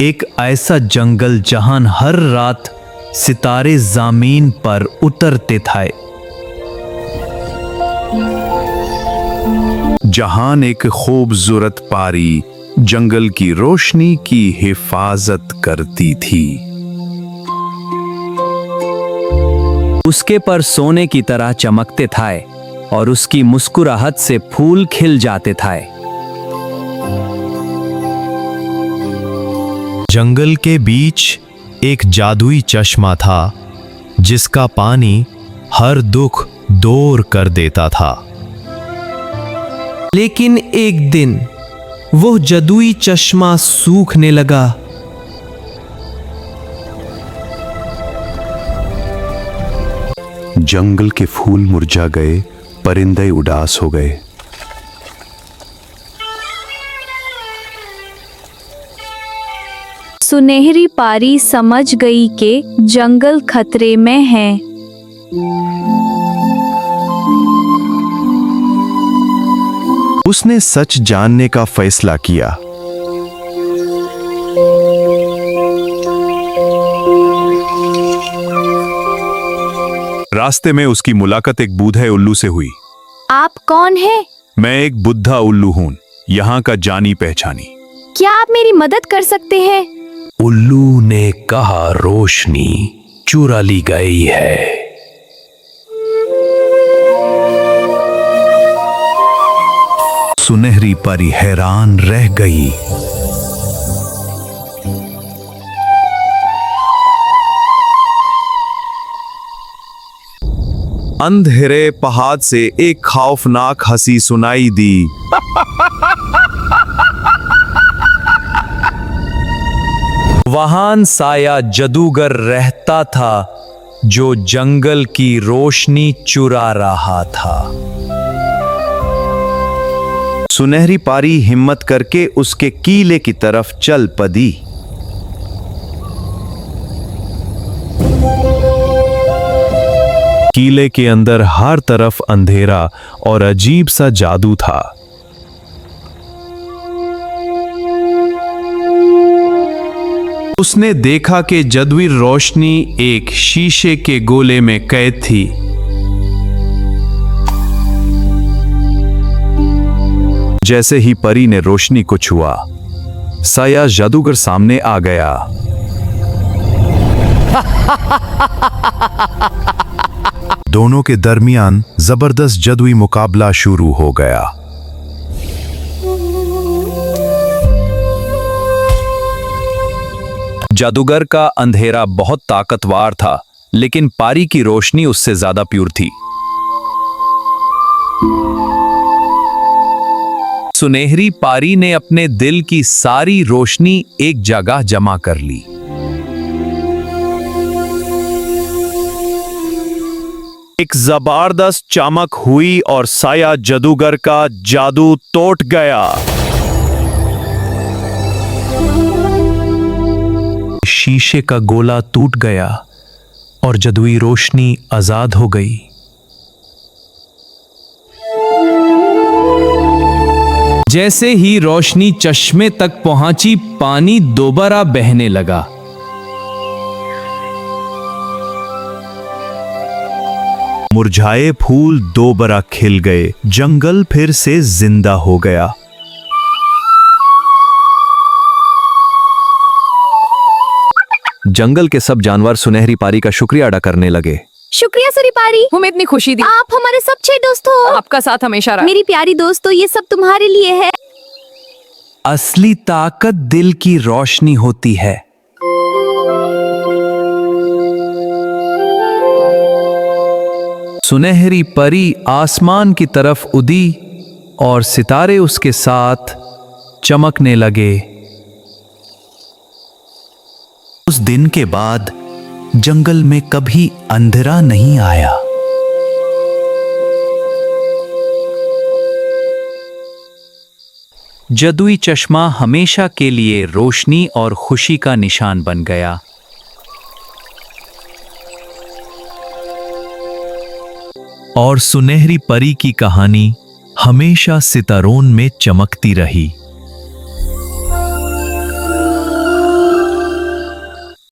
एक ऐसा जंगल जहां हर रात सितारे ज़मीन पर उतरते थे। जहां एक खूबसूरत पारी जंगल की रोशनी की हिफाजत करती थी। उसके पर सोने की तरह चमकते थे और उसकी मुस्कुराहट से फूल खिल जाते थे। जंगल के बीच एक जादुई चश्मा था जिसका पानी हर दुख दूर कर देता था। लेकिन एक दिन वो जादुई चश्मा सूखने लगा। जंगल के फूल मुरझा गए, परिंदे उदास हो गए। सुनहरी पारी समझ गई कि जंगल खतरे में है। उसने सच जानने का फैसला किया। रास्ते में उसकी मुलाकात एक बूढ़े उल्लू से हुई। आप कौन है? मैं एक बुद्धा उल्लू हूं, यहाँ का जानी पहचानी। क्या आप मेरी मदद कर सकते हैं? उल्लू ने कहा, रोशनी चुरा ली गई है। सुनहरी परी हैरान रह गई। अंधेरे पहाड़ से एक खौफनाक हंसी सुनाई दी। वहां साया जादूगर रहता था जो जंगल की रोशनी चुरा रहा था। सुनहरी पारी हिम्मत करके उसके किले की तरफ चल पड़ी। किले के अंदर हर तरफ अंधेरा और अजीब सा जादू था। उसने देखा कि जादुई रोशनी एक शीशे के गोले में कैद थी। जैसे ही परी ने रोशनी को छुआ, साया जादूगर सामने आ गया। दोनों के दरमियान जबरदस्त जादुई मुकाबला शुरू हो गया। जादूगर का अंधेरा बहुत ताकतवर था, लेकिन पारी की रोशनी उससे ज्यादा प्योर थी। सुनहरी पारी ने अपने दिल की सारी रोशनी एक जगह जमा कर ली। एक जबरदस्त चमक हुई और साया जादूगर का जादू टूट गया। शीशे का गोला टूट गया और जादुई रोशनी आजाद हो गई। जैसे ही रोशनी चश्मे तक पहुंची, पानी दोबारा बहने लगा। मुरझाए फूल दोबारा खिल गए, जंगल फिर से जिंदा हो गया। जंगल के सब जानवर सुनहरी पारी का शुक्रिया अदा करने लगे। शुक्रिया सुनहरी पारी, हमें इतनी खुशी दी। आप हमारे सब अच्छे दोस्त हो। आपका साथ हमेशा रहा। मेरी प्यारी दोस्तों, ये सब तुम्हारे लिए है। असली ताकत दिल की रोशनी होती है। सुनहरी परी आसमान की तरफ उड़ी और सितारे उसके साथ चमकने लगे। उस दिन के बाद जंगल में कभी अंधेरा नहीं आया। जादुई चश्मा हमेशा के लिए रोशनी और खुशी का निशान बन गया। और सुनहरी परी की कहानी हमेशा सितारों में चमकती रही।